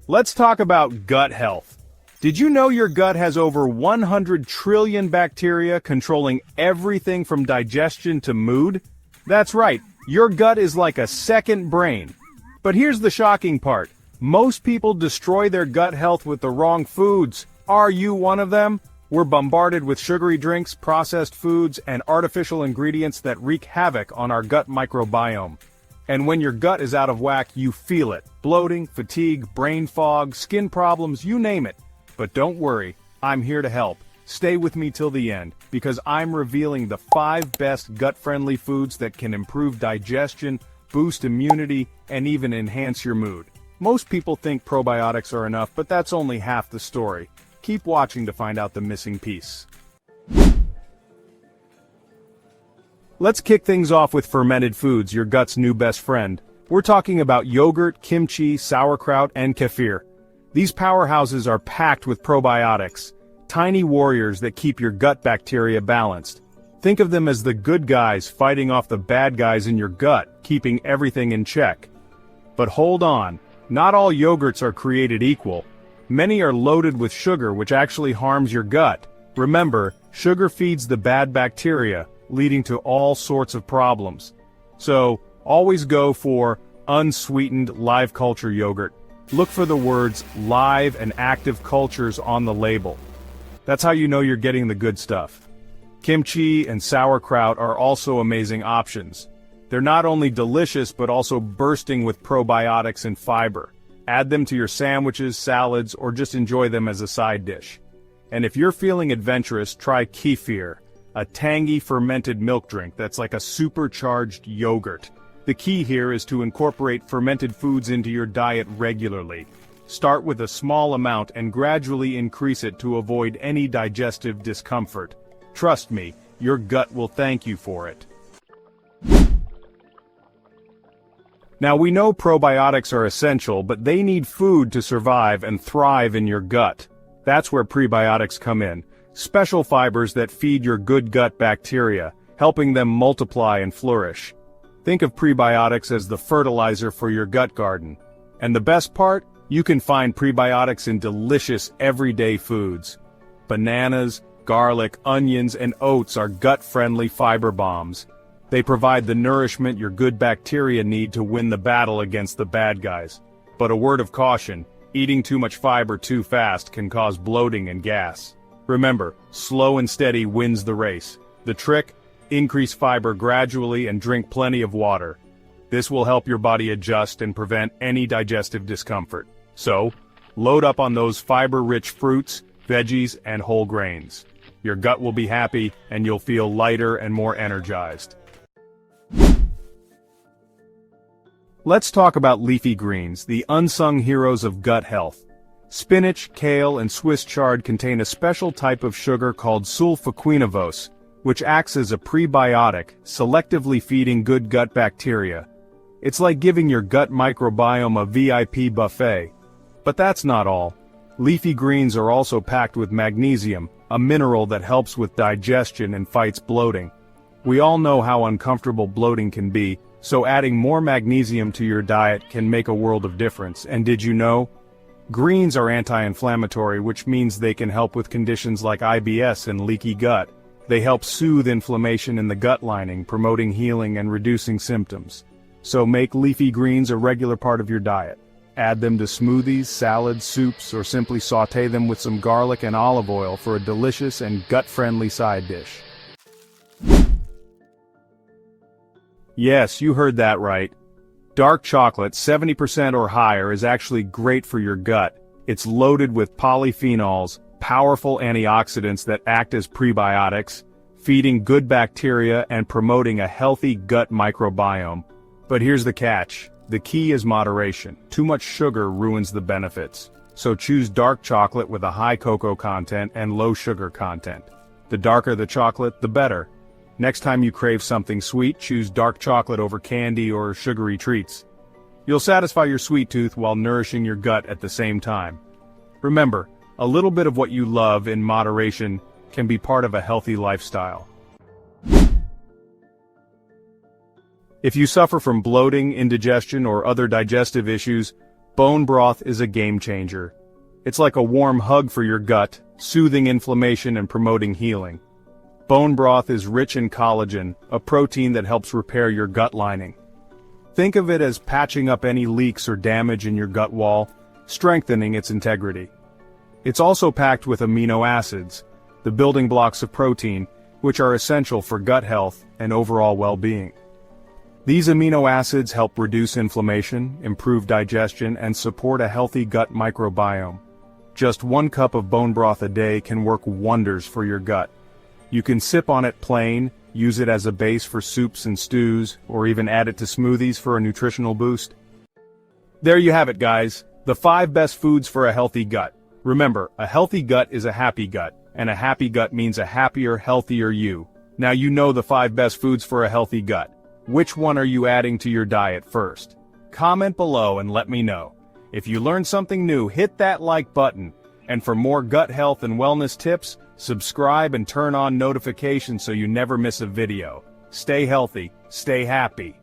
Let's talk about gut health. Did you know your gut has over 100 trillion bacteria controlling everything from digestion to mood? That's right, your gut is like a second brain. But here's the shocking part. Most people destroy their gut health with the wrong foods. Are you one of them? We're bombarded with sugary drinks, processed foods, and artificial ingredients that wreak havoc on our gut microbiome. And when your gut is out of whack, you feel it. Bloating, fatigue, brain fog, skin problems, you name it. But don't worry, I'm here to help. Stay with me till the end, because I'm revealing the 5 best gut-friendly foods that can improve digestion, boost immunity, and even enhance your mood. Most people think probiotics are enough, but that's only half the story. Keep watching to find out the missing piece. Let's kick things off with fermented foods, your gut's new best friend. We're talking about yogurt, kimchi, sauerkraut, and kefir. These powerhouses are packed with probiotics, tiny warriors that keep your gut bacteria balanced. Think of them as the good guys fighting off the bad guys in your gut, keeping everything in check. But hold on, not all yogurts are created equal. Many are loaded with sugar, which actually harms your gut. Remember, sugar feeds the bad bacteria, leading to all sorts of problems. So, always go for unsweetened live culture yogurt. Look for the words live and active cultures on the label. That's how you know you're getting the good stuff. Kimchi and sauerkraut are also amazing options. They're not only delicious but also bursting with probiotics and fiber. Add them to your sandwiches, salads, or just enjoy them as a side dish. And if you're feeling adventurous, try kefir, a tangy fermented milk drink that's like a supercharged yogurt. The key here is to incorporate fermented foods into your diet regularly. Start with a small amount and gradually increase it to avoid any digestive discomfort. Trust me, your gut will thank you for it. Now we know probiotics are essential, but they need food to survive and thrive in your gut. That's where prebiotics come in. Special fibers that feed your good gut bacteria, helping them multiply and flourish. Think of prebiotics as the fertilizer for your gut garden. And the best part? You can find prebiotics in delicious everyday foods. Bananas, garlic, onions, and oats are gut-friendly fiber bombs. They provide the nourishment your good bacteria need to win the battle against the bad guys. But a word of caution, eating too much fiber too fast can cause bloating and gas. Remember, slow and steady wins the race. The trick? Increase fiber gradually and drink plenty of water. This will help your body adjust and prevent any digestive discomfort. So, load up on those fiber-rich fruits, veggies, and whole grains. Your gut will be happy, and you'll feel lighter and more energized. Let's talk about leafy greens, the unsung heroes of gut health. Spinach, kale, and Swiss chard contain a special type of sugar called sulfoquinavose, which acts as a prebiotic, selectively feeding good gut bacteria. It's like giving your gut microbiome a VIP buffet. But that's not all. Leafy greens are also packed with magnesium, a mineral that helps with digestion and fights bloating. We all know how uncomfortable bloating can be, so adding more magnesium to your diet can make a world of difference. And did you know? Greens are anti-inflammatory, which means they can help with conditions like IBS and leaky gut. They help soothe inflammation in the gut lining, promoting healing and reducing symptoms. So make leafy greens a regular part of your diet. Add them to smoothies, salads, soups, or simply sauté them with some garlic and olive oil for a delicious and gut-friendly side dish. Yes, you heard that right. Dark chocolate, 70% or higher, is actually great for your gut. It's loaded with polyphenols, powerful antioxidants that act as prebiotics, feeding good bacteria and promoting a healthy gut microbiome. But here's the catch. The key is moderation. Too much sugar ruins the benefits. So choose dark chocolate with a high cocoa content and low sugar content. The darker the chocolate, the better. Next time you crave something sweet, choose dark chocolate over candy or sugary treats. You'll satisfy your sweet tooth while nourishing your gut at the same time. Remember, a little bit of what you love in moderation can be part of a healthy lifestyle. If you suffer from bloating, indigestion, or other digestive issues, Bone broth is a game changer. It's like a warm hug for your gut, soothing inflammation and promoting healing. Bone broth is rich in collagen, a protein that helps repair your gut lining. Think of it as patching up any leaks or damage in your gut wall, strengthening its integrity. It's also packed with amino acids, the building blocks of protein, which are essential for gut health and overall well-being. These amino acids help reduce inflammation, improve digestion, and support a healthy gut microbiome. Just 1 cup of bone broth a day can work wonders for your gut. You can sip on it plain, use it as a base for soups and stews, or even add it to smoothies for a nutritional boost. There you have it, guys. The 5 best foods for a healthy gut. Remember, a healthy gut is a happy gut, and a happy gut means a happier, healthier you. Now you know the 5 best foods for a healthy gut. Which one are you adding to your diet first? Comment below and let me know. If you learned something new, hit that like button. And for more gut health and wellness tips, subscribe and turn on notifications so you never miss a video. Stay healthy, stay happy.